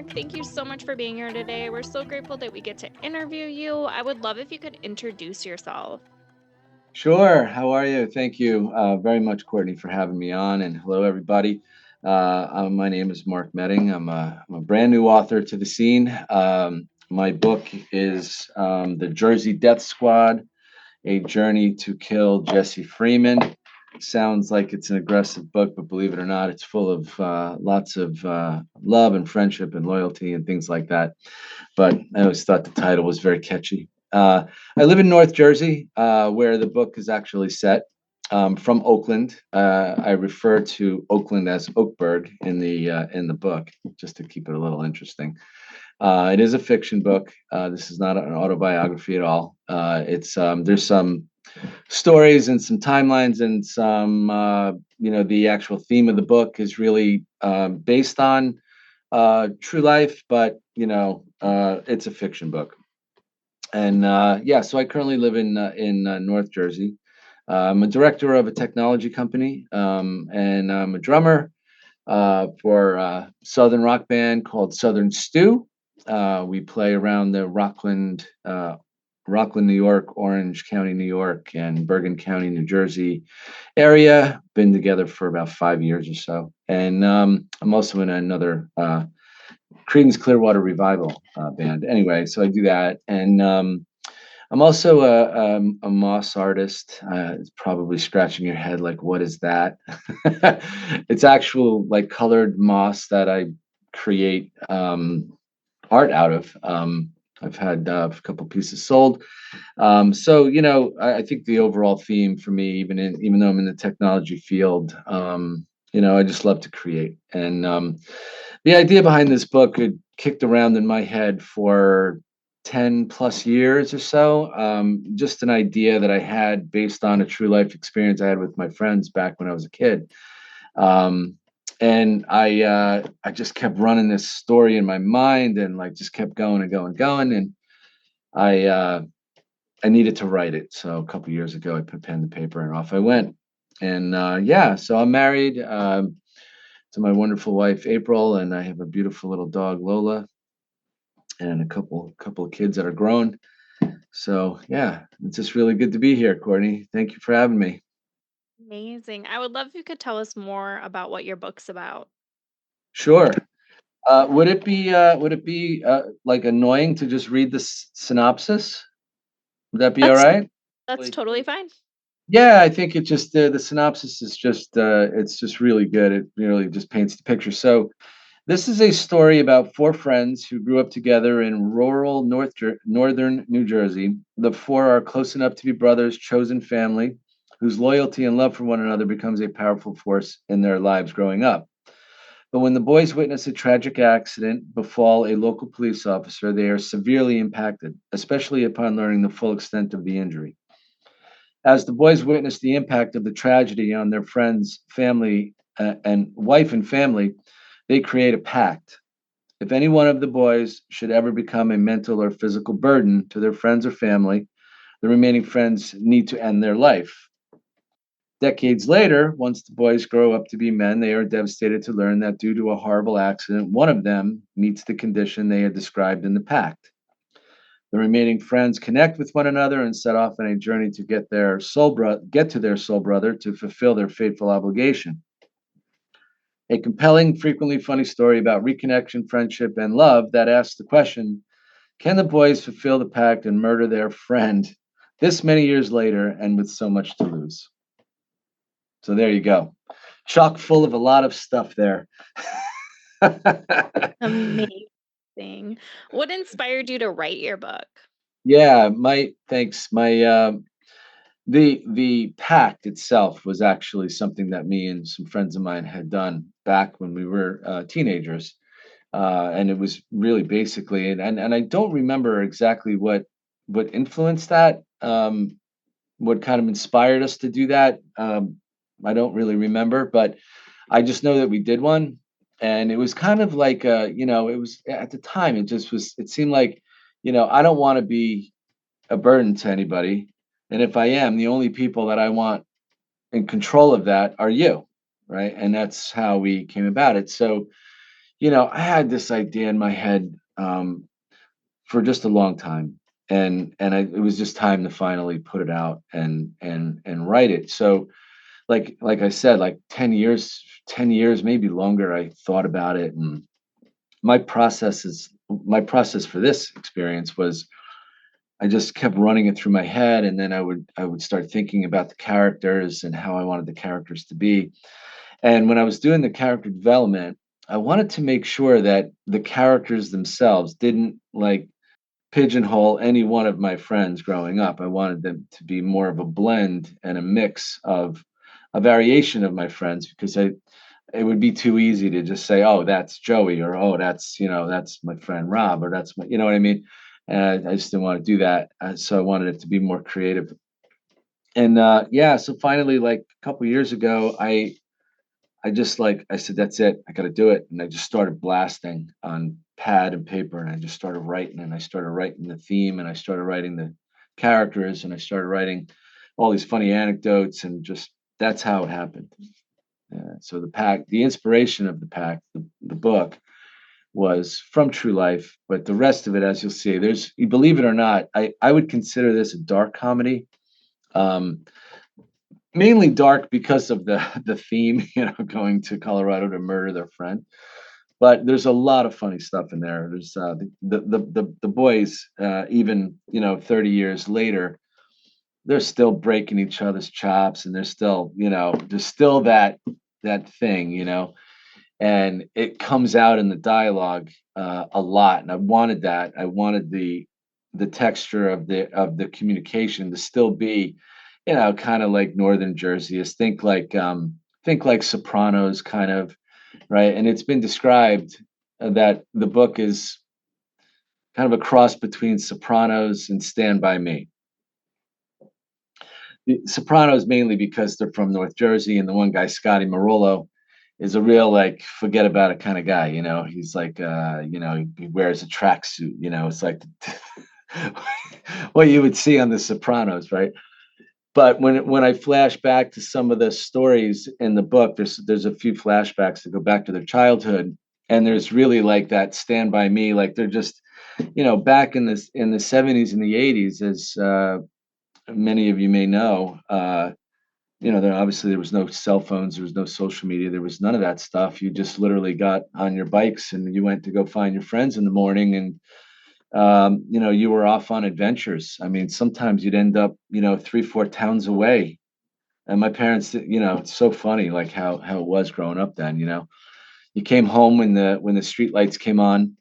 Mark. Thank you so much for being here today. We're so grateful that we get to interview you. I would love if you could introduce yourself. Sure. How are you? Thank you very much, Courtney, for having me on. And hello, everybody. My name is Mark Metting. I'm a brand new author to the scene. My book is The Jersey Death Squad, A Journey to Kill Jesse Freeman. Sounds like it's an aggressive book, but believe it or not, it's full of lots of love and friendship and loyalty and things like that. But I always thought the title was very catchy. I live in North Jersey, where the book is actually set. From Oakland, I refer to Oakland as Oakburg in the book, just to keep it a little interesting. It is a fiction book. This is not an autobiography at all. It's There's some stories and some timelines and some the actual theme of the book is really based on true life, but it's a fiction book. And yeah, so I currently live in North Jersey. I'm a director of a technology company, and I'm a drummer for a southern rock band called Southern Stew. We play around the Rockland, New York, Orange County, New York, and Bergen County, New Jersey area. Been together for about 5 years or so, and I'm also in another Creedence Clearwater Revival band. Anyway, so I do that, and I'm also a moss artist. It's probably scratching your head, like, what is that? It's actual like colored moss that I create art out of. I've had a couple pieces sold. So I think the overall theme for me, even though I'm in the technology field, I just love to create. And the idea behind this book had kicked around in my head for 10 plus years or so. Just an idea that I had based on a true life experience I had with my friends back when I was a kid. Um, and I just kept running this story in my mind and like just kept going and going and going. And I uh, I needed to write it. So a couple years ago, I put pen to paper and off I went. And yeah, so I'm married to my wonderful wife April, and I have a beautiful little dog Lola, and a couple of kids that are grown. So yeah, it's just really good to be here, Courtney. Thank you for having me. Amazing. I would love if you could tell us more about what your book's about. Sure. Would it be like annoying to just read the synopsis? Would that be all That's right? that's Like, totally fine. yeah, I think it just the synopsis is just it's just really good. It really just paints the picture. So this is a story about four friends who grew up together in rural northern New Jersey. The four are close enough to be brothers, chosen family, whose loyalty and love for one another becomes a powerful force in their lives growing up. But when the boys witness a tragic accident befall a local police officer, they are severely impacted, especially upon learning the full extent of the injury. As the boys witness the impact of the tragedy on their friends, family, and wife and family, they create a pact. If any one of the boys should ever become a mental or physical burden to their friends or family, the remaining friends need to end their life. Decades later, once the boys grow up to be men, they are devastated to learn that due to a horrible accident, one of them meets the condition they had described in the pact. The remaining friends connect with one another and set off on a journey to get to their soul brother to fulfill their fateful obligation. A compelling, frequently funny story about reconnection, friendship, and love that asks the question, can the boys fulfill the pact and murder their friend this many years later and with so much to lose? So there you go. Chock full of a lot of stuff there. Amazing. What inspired you to write your book? Yeah, my thanks. The pact itself was actually something that me and some friends of mine had done back when we were teenagers. And it was really basically, and I don't remember exactly what influenced that, what kind of inspired us to do that. I don't really remember, but I just know that we did one, and it was kind of like it was at the time. It just was. It seemed like, I don't want to be a burden to anybody, and if I am, the only people that I want in control of that are you, right? And that's how we came about it. So I had this idea in my head for just a long time, it was just time to finally put it out and write it. So, like I said, like 10 years, maybe longer. I thought about it, and my process for this experience was I just kept running it through my head, and then I would start thinking about the characters and how I wanted the characters to be. And when I was doing the character development, I wanted to make sure that the characters themselves didn't like pigeonhole any one of my friends growing up. I wanted them to be more of a blend and a mix of a variation of my friends, because it would be too easy to just say, "Oh, that's Joey," or "Oh, that's my friend Rob," or "That's my," you know what I mean? And I just didn't want to do that. So I wanted it to be more creative. And yeah, so finally, like a couple years ago, I said, "That's it. I got to do it." And I just started blasting on pad and paper, and I just started writing, and I started writing the theme, and I started writing the characters, and I started writing all these funny anecdotes, and just that's how it happened. So the inspiration of the book was from true life, but the rest of it, as you'll see, you believe it or not, I would consider this a dark comedy. Um, Mainly dark because of the theme, going to Colorado to murder their friend. But there's a lot of funny stuff in there. There's the boys, even 30 years later, they're still breaking each other's chops, and there's still that thing, and it comes out in the dialogue a lot. And I wanted that. I wanted the texture of the communication to still be, kind of like Northern Jersey. Is think like Sopranos, kind of, right? And it's been described that the book is kind of a cross between Sopranos and Stand by Me. The Sopranos mainly because they're from North Jersey, and the one guy, Scotty Marolo, is a real like forget about it kind of guy. He's like, he wears a tracksuit. It's like what you would see on The Sopranos, right? But when I flash back to some of the stories in the book, there's a few flashbacks that go back to their childhood, and there's really like that Stand by Me, like they're just, back in the 70s and the 80s, as many of you may know. There was no cell phones, there was no social media, there was none of that stuff. You just literally got on your bikes and you went to go find your friends in the morning, and you were off on adventures. I mean, sometimes you'd end up, 3, 4 towns away. And my parents, it's so funny, like how it was growing up then. You came home when the street lights came on,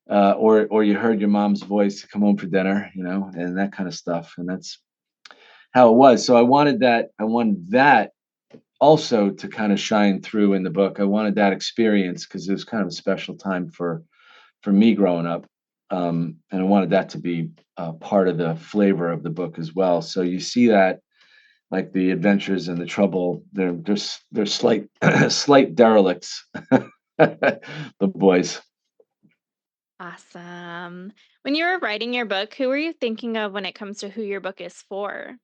or you heard your mom's voice to come home for dinner, and that kind of stuff. And that's how it was. So I wanted that also to kind of shine through in the book. I wanted that experience because it was kind of a special time for me growing up, and I wanted that to be part of the flavor of the book as well. So you see that, like the adventures and the trouble, they're slight slight derelicts, the boys. Awesome. When you were writing your book, who were you thinking of when it comes to who your book is for?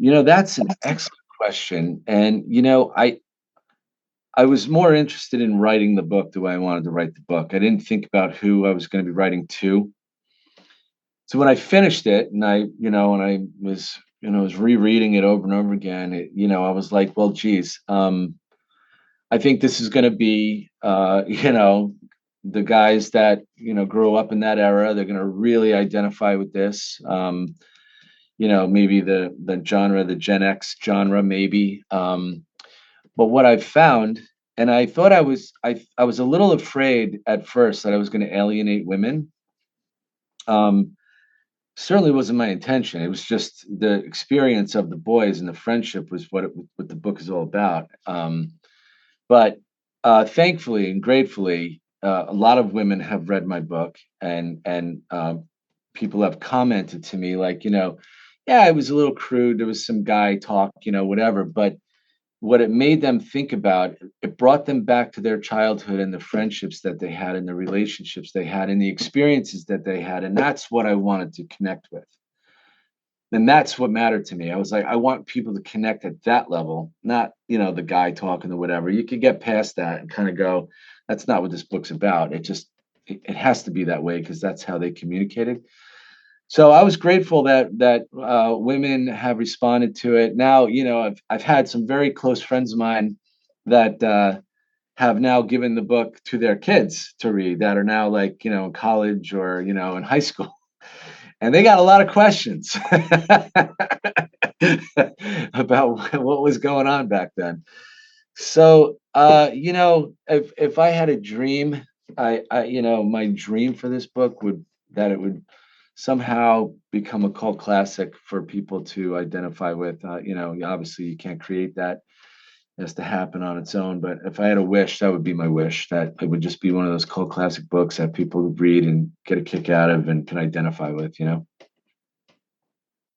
That's an excellent question, and I was more interested in writing the book the way I wanted to write the book. I didn't think about who I was going to be writing to. So when I finished it, and I was rereading it over and over again, I was like, well, geez, I think this is going to be, the guys that grew up in that era. They're going to really identify with this. Maybe the genre, the Gen X genre, maybe. But what I've found, and I thought I was a little afraid at first that I was going to alienate women. Um, Certainly wasn't my intention. It was just the experience of the boys, and the friendship was what the book is all about. But thankfully and gratefully, a lot of women have read my book, and people have commented to me like, yeah, it was a little crude. There was some guy talk, whatever. But what it made them think about, it brought them back to their childhood and the friendships that they had and the relationships they had and the experiences that they had. And that's what I wanted to connect with. And that's what mattered to me. I was like, I want people to connect at that level, not, the guy talking or whatever. You could get past that and kind of go, that's not what this book's about. It has to be that way because that's how they communicated. So I was grateful that women have responded to it. Now, I've had some very close friends of mine that have now given the book to their kids to read that are now like, in college or, in high school. And they got a lot of questions about what was going on back then. So, if I had a dream, my dream for this book would that it would somehow become a cult classic for people to identify with. Obviously you can't create that; it has to happen on its own. But if I had a wish, that would be my wish that it would just be one of those cult classic books that people would read and get a kick out of and can identify with.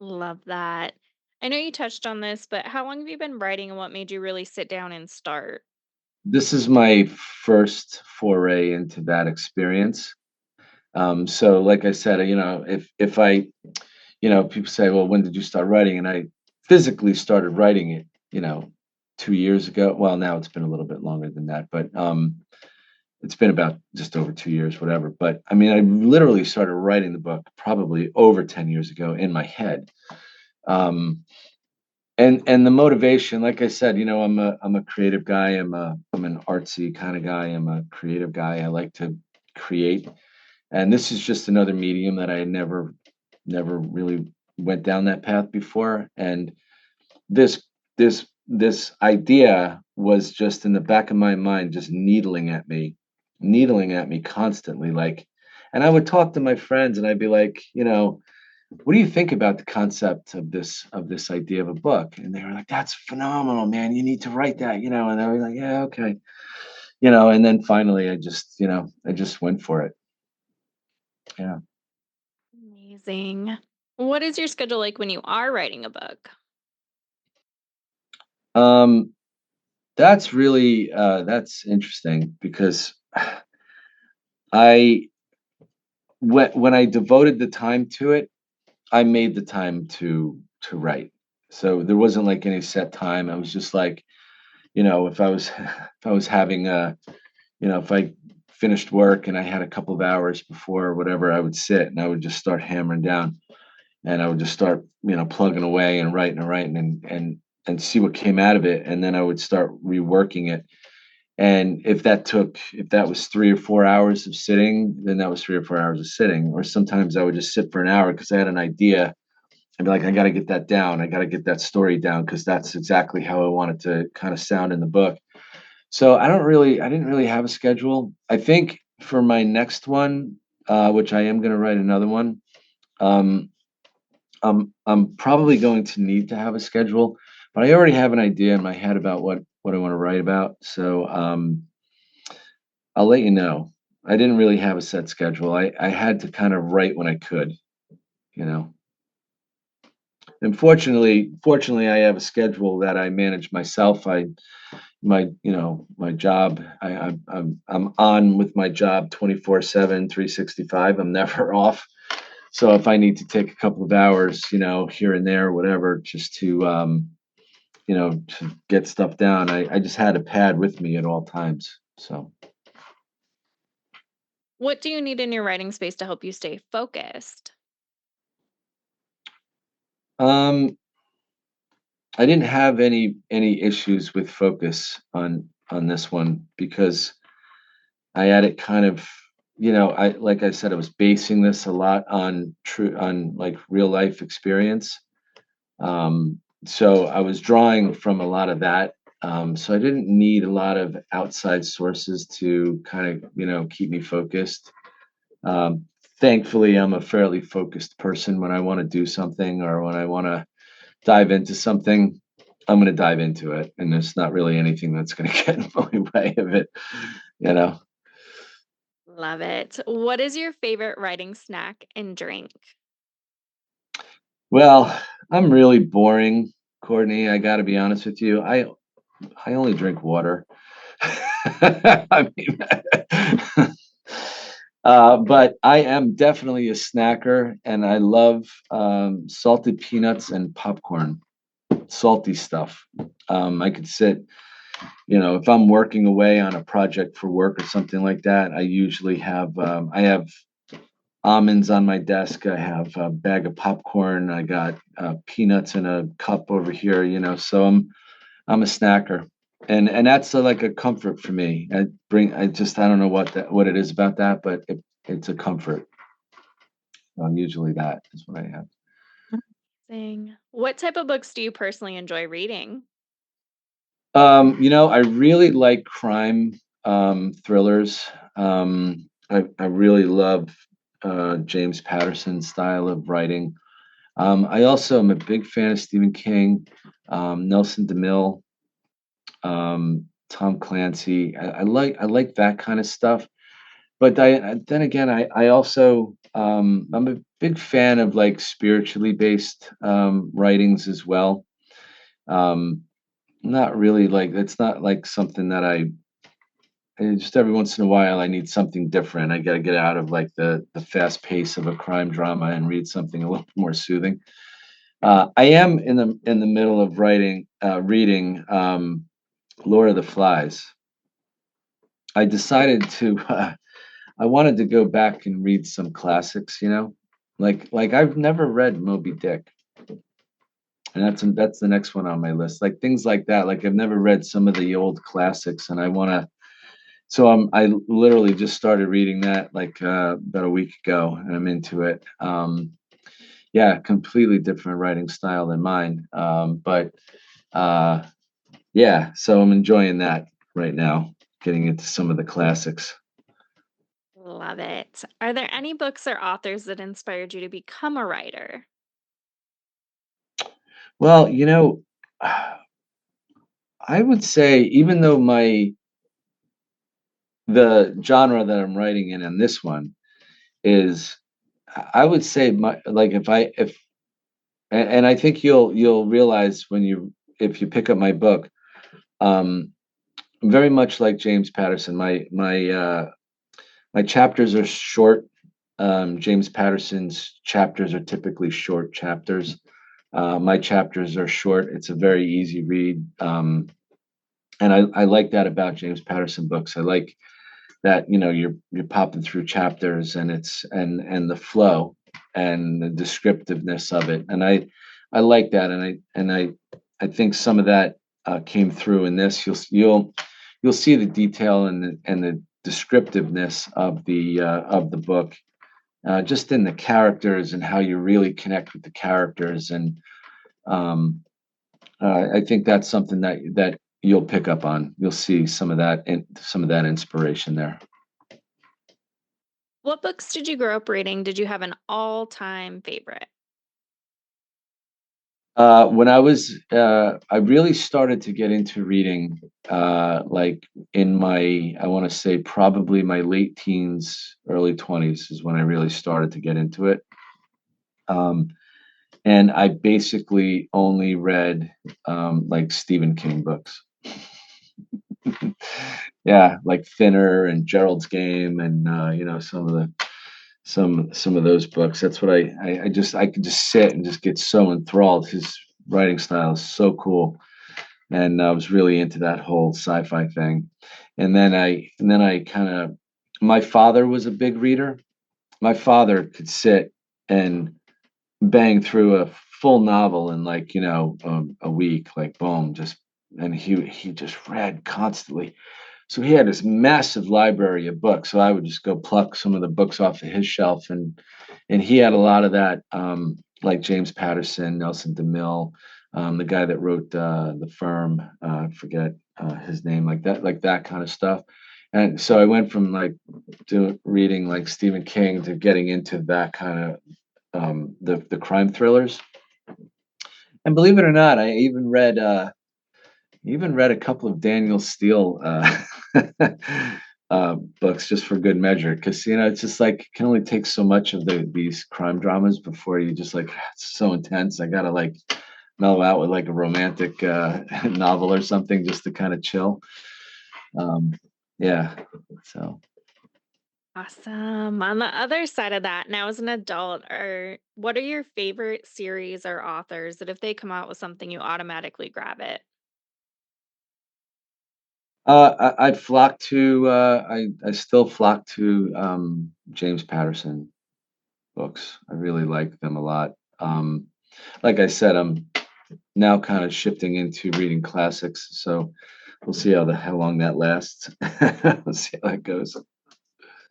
Love that. I know you touched on this, but how long have you been writing and what made you really sit down and start? This is my first foray into that experience. So like I said, if I, people say, well, when did you start writing? And I physically started writing it, 2 years ago. Well, now it's been a little bit longer than that, but it's been about just over 2 years, whatever. But I mean, I literally started writing the book probably over 10 years ago in my head. Um, and the motivation, like I said, I'm a creative guy. I'm an artsy kind of guy. I'm a creative guy. I like to create. And this is just another medium that I never really went down that path before. And this this idea was just in the back of my mind, just needling at me constantly. Like, and I would talk to my friends and I'd be like, what do you think about the concept of this idea of a book? And they were like, that's phenomenal, man. You need to write that, and I was like, yeah, okay. And then finally I just went for it. Yeah. Amazing. What is your schedule like when you are writing a book? Um, that's interesting because I when I devoted the time to it, I made the time to write. So there wasn't like any set time. I was just like, if I was if I was having if I finished work and I had a couple of hours before or whatever, I would sit and I would just start hammering down and I would just start, plugging away and writing and see what came out of it. And then I would start reworking it. And if that was 3 or 4 hours of sitting, then that was 3 or 4 hours of sitting. Or sometimes I would just sit for an hour because I had an idea. I'd be like, I got to get that down. I got to get that story down because that's exactly how I wanted to kind of sound in the book. So I didn't really have a schedule. I think for my next one, which I am going to write another one, um, I'm probably going to need to have a schedule, but I already have an idea in my head about what I want to write about. So I'll let you know. I didn't really have a set schedule. I had to kind of write when I could, you know. And fortunately, I have a schedule that I manage myself. My job. I'm on with my job 24/7, 365. I'm never off. So if I need to take a couple of hours, here and there, whatever, just to get stuff down, I just had a pad with me at all times. So, What do you need in your writing space to help you stay focused? um, I didn't have any issues with focus on this one because I had it kind of, I like I said, I was basing this a lot on like real life experience. So I was drawing from a lot of that. So I didn't need a lot of outside sources to kind of, keep me focused. Um, Thankfully, I'm a fairly focused person. When I want to do something or when I want to dive into something, I'm going to dive into it. And there's not really anything that's going to get in my way of it, you know? Love it. What is your favorite writing snack and drink? Well, I'm really boring, Courtney. I got to be honest with you. I only drink water. I mean, But I am definitely a snacker, and I love salted peanuts and popcorn, salty stuff. I could sit, if I'm working away on a project for work or something like that, I usually I have almonds on my desk. I have a bag of popcorn. I got peanuts in a cup over here, so I'm a snacker. And that's like a comfort for me. I don't know what it is about that, but it's a comfort. Usually that is what I have. Amazing. What type of books do you personally enjoy reading? I really like crime thrillers. I really love James Patterson's style of writing. I also am a big fan of Stephen King, Nelson DeMille, Tom Clancy. I like that kind of stuff. But then again, I also I'm a big fan of like spiritually based writings as well. Um, Not really like it's not like something that just every once in a while I need something different. I got to get out of like the fast pace of a crime drama and read something a little more soothing. I am in the middle of reading Lord of the Flies. I decided to I wanted to go back and read some classics, like I've never read Moby Dick, and that's the next one on my list. Like things like that. Like I've never read some of the old classics, and I want to. So I literally just started reading that like about a week ago, and I'm into it. Yeah, completely different writing style than mine. But uh, yeah, so I'm enjoying that right now, getting into some of the classics. Love it. Are there any books or authors that inspired you to become a writer? Well, I would say even though the genre that I'm writing in this one is, I would say my like if and I think you'll realize when you if you pick up my book, um, very much like James Patterson. My chapters are short. James Patterson's chapters are typically short chapters. My chapters are short. It's a very easy read, and I like that about James Patterson books. I like that you're popping through chapters, and the flow and the descriptiveness of it, and I like that, and I think some of that came through in this. You'll see the detail and the descriptiveness of the book, just in the characters and how you really connect with the characters. And I think that's something that you'll pick up on. You'll see some of that inspiration there. What books did you grow up reading? Did you have an all-time favorite? I really started to get into reading, like in I want to say probably my late teens, early 20s is when I really started to get into it. Um, and I basically only read like Stephen King books. Yeah, like Thinner and Gerald's Game, and some of those books. That's what I could just sit and just get so enthralled. His writing style is so cool, and I was really into that whole sci-fi thing. And then I kind of my father was a big reader. My father could sit and bang through a full novel in like a week, like boom, just and he just read constantly. So he had this massive library of books. So I would just go pluck some of the books off of his shelf, and he had a lot of that, like James Patterson, Nelson DeMille, the guy that wrote The Firm. I forget his name, like that kind of stuff. And so I went from like to reading like Stephen King to getting into that kind of the crime thrillers. And believe it or not, I even read a couple of Daniel Steele books just for good measure, because it's just like it can only take so much of these crime dramas before you just like it's so intense. I gotta like mellow out with like a romantic novel or something just to kind of chill. Um, yeah, so Awesome. On the other side of that, now as an adult, what are your favorite series or authors that if they come out with something, you automatically grab it? I flock to, I still flock to, James Patterson books. I really like them a lot. Like I said, I'm now kind of shifting into reading classics, so we'll see how long that lasts. We'll see how that goes.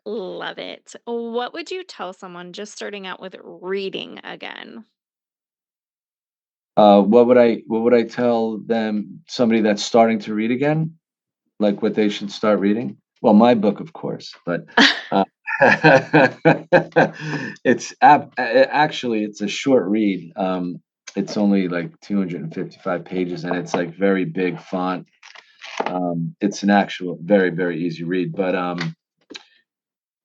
Love it. What would you tell someone just starting out with reading again? What would I tell them, somebody that's starting to read again? Like what they should start reading? Well, my book, of course, but, uh, actually, it's a short read. It's only like 255 pages, and it's, like, very big font. It's an actual very, very easy read, but,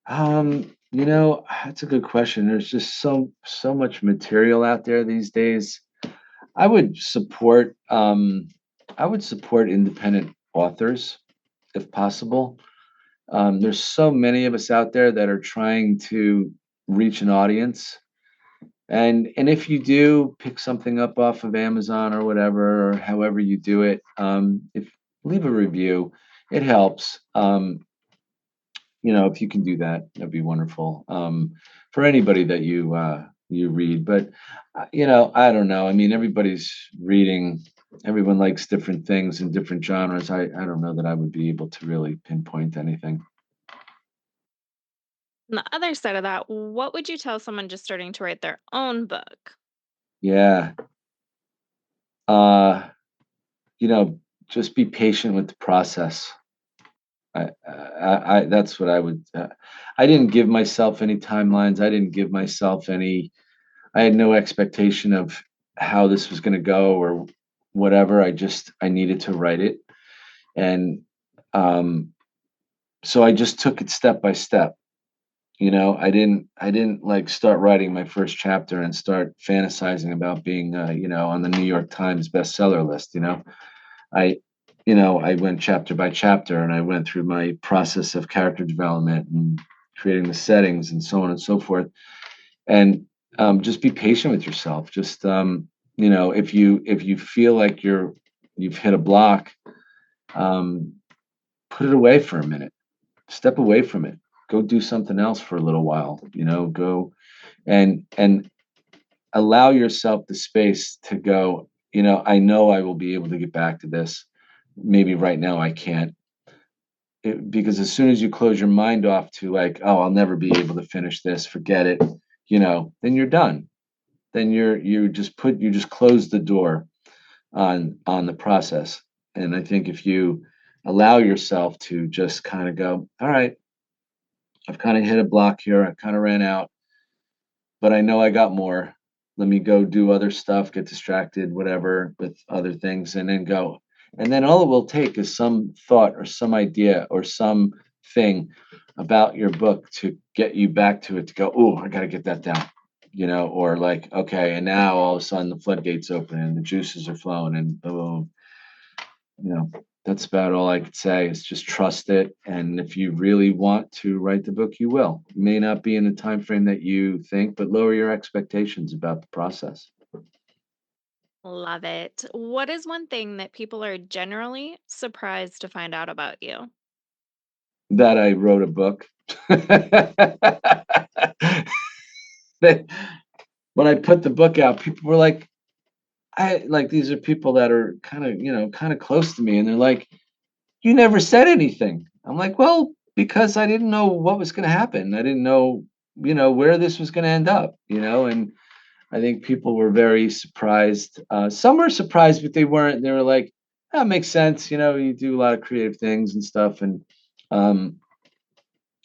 that's a good question. There's just so much material out there these days. I would support, I would support independent authors if possible. There's so many of us out there that are trying to reach an audience, and if you do pick something up off of Amazon or whatever, or however you do it, if leave a review, it helps. If you can do that, that'd be wonderful, for anybody that you read. But, I don't know. I mean, everybody's reading. Everyone likes different things in different genres. I don't know that I would be able to really pinpoint anything. On the other side of that, what would you tell someone just starting to write their own book? Yeah. Uh, you know, just be patient with the process. That's what I would. I didn't give myself any timelines. I didn't give myself any. I had no expectation of how this was going to go or whatever. I needed to write it, and um, so I just took it step by step. I didn't like start writing my first chapter and start fantasizing about being, on the New York Times bestseller list. I, I went chapter by chapter, and I went through my process of character development and creating the settings and so on and so forth. And just be patient with yourself. Just, if you feel like you've hit a block, um, put it away for a minute. Step away from it. Go do something else for a little while. Go and allow yourself the space to go. I know I will be able to get back to this. Maybe right now I can't. Because as soon as you close your mind off to, like, oh, I'll never be able to finish this, forget it, then you're done. Then you just close the door on the process. And I think if you allow yourself to just kind of go, all right, I've kind of hit a block here, I kind of ran out, but I know I got more. Let me go do other stuff, get distracted, whatever, with other things, and then go. And then all it will take is some thought or some idea or some thing about your book to get you back to it, to go, oh, I got to get that down, or like, okay, and now all of a sudden the floodgates open and the juices are flowing and boom, you know, that's about all I could say is just trust it. And if you really want to write the book, you will. It may not be in the time frame that you think, but lower your expectations about the process. Love it. What is one thing that people are generally surprised to find out about you? That I wrote a book. That when I put the book out, people were like, I like these are people that are kind of close to me, and they're like, you never said anything. I'm like, well, because I didn't know what was going to happen. I didn't know, where this was going to end up, and I think people were very surprised. Some were surprised, but they weren't. They were like, that makes sense. You do a lot of creative things and stuff. And um,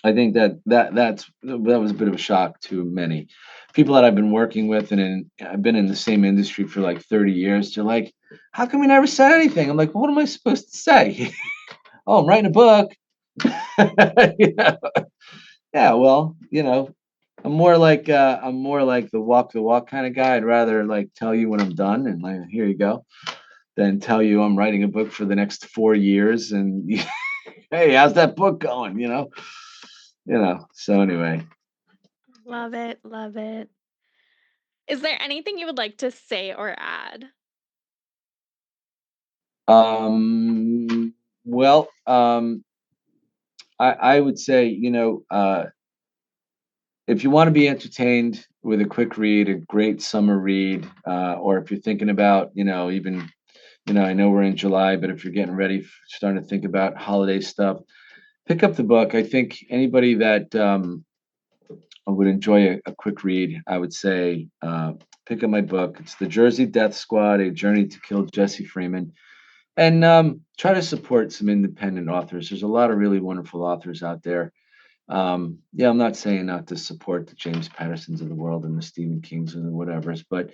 I think that was a bit of a shock to many people that I've been working with, and I've been in the same industry for like 30 years. They're like, how come you never said anything? I'm like, what am I supposed to say? Oh, I'm writing a book. Yeah. Yeah, well, I'm more like the walk kind of guy. I'd rather like tell you when I'm done and like here you go, than tell you I'm writing a book for the next 4 years and hey, how's that book going? So anyway. Love it, love it. Is there anything you would like to say or add? Um, well, I would say, if you want to be entertained with a quick read, a great summer read, or if you're thinking about, even, I know we're in July, but if you're getting ready, starting to think about holiday stuff, pick up the book. I think anybody that would enjoy a quick read, I would say pick up my book. It's The Jersey Death Squad: A Journey to Kill Jesse Freeman. And try to support some independent authors. There's a lot of really wonderful authors out there. Yeah, I'm not saying not to support the James Pattersons of the world and the Stephen Kings and the whatevers, but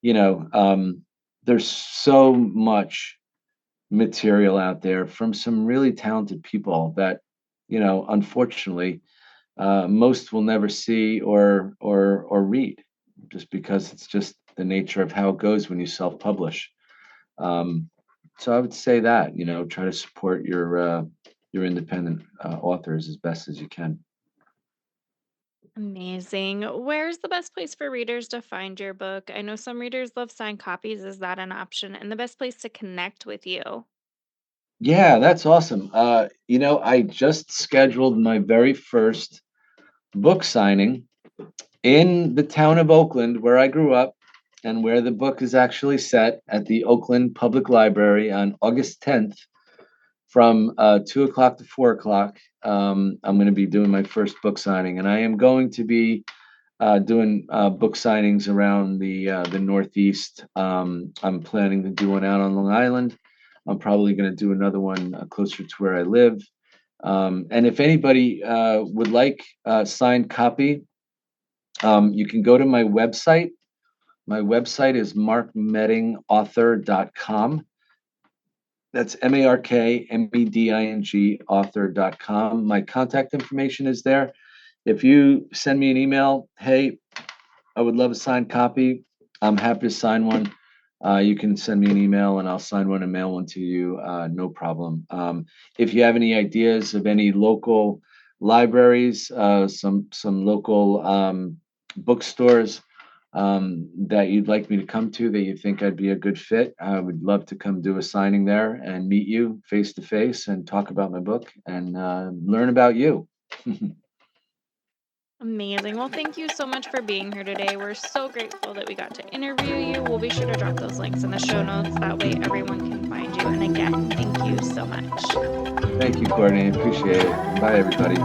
you know, um, there's so much material out there from some really talented people that, unfortunately, most will never see or read, just because it's just the nature of how it goes when you self-publish. Um, so I would say that, try to support your independent authors as best as you can. Amazing. Where's the best place for readers to find your book? I know some readers love signed copies. Is that an option? And the best place to connect with you? Yeah, that's awesome. I just scheduled my very first book signing in the town of Oakland, where I grew up, and where the book is actually set at the Oakland Public Library on August 10th from 2 o'clock to 4 o'clock. I'm going to be doing my first book signing, and I am going to be doing book signings around the Northeast. I'm planning to do one out on Long Island. I'm probably going to do another one closer to where I live. And if anybody would like a signed copy, you can go to my website. My website is markmeddingauthor.com. That's MARKMEDING author.com. My contact information is there. If you send me an email, hey, I would love a signed copy. I'm happy to sign one. You can send me an email and I'll sign one and mail one to you. No problem. If you have any ideas of any local libraries, some local bookstores that you'd like me to come to that you think I'd be a good fit, I would love to come do a signing there and meet you face to face and talk about my book and learn about you. Amazing. Well, thank you so much for being here today. We're so grateful that we got to interview you. We'll be sure to drop those links in the show notes. That way, everyone can find you. And again, thank you so much. Thank you, Courtney. Appreciate it. Bye, everybody.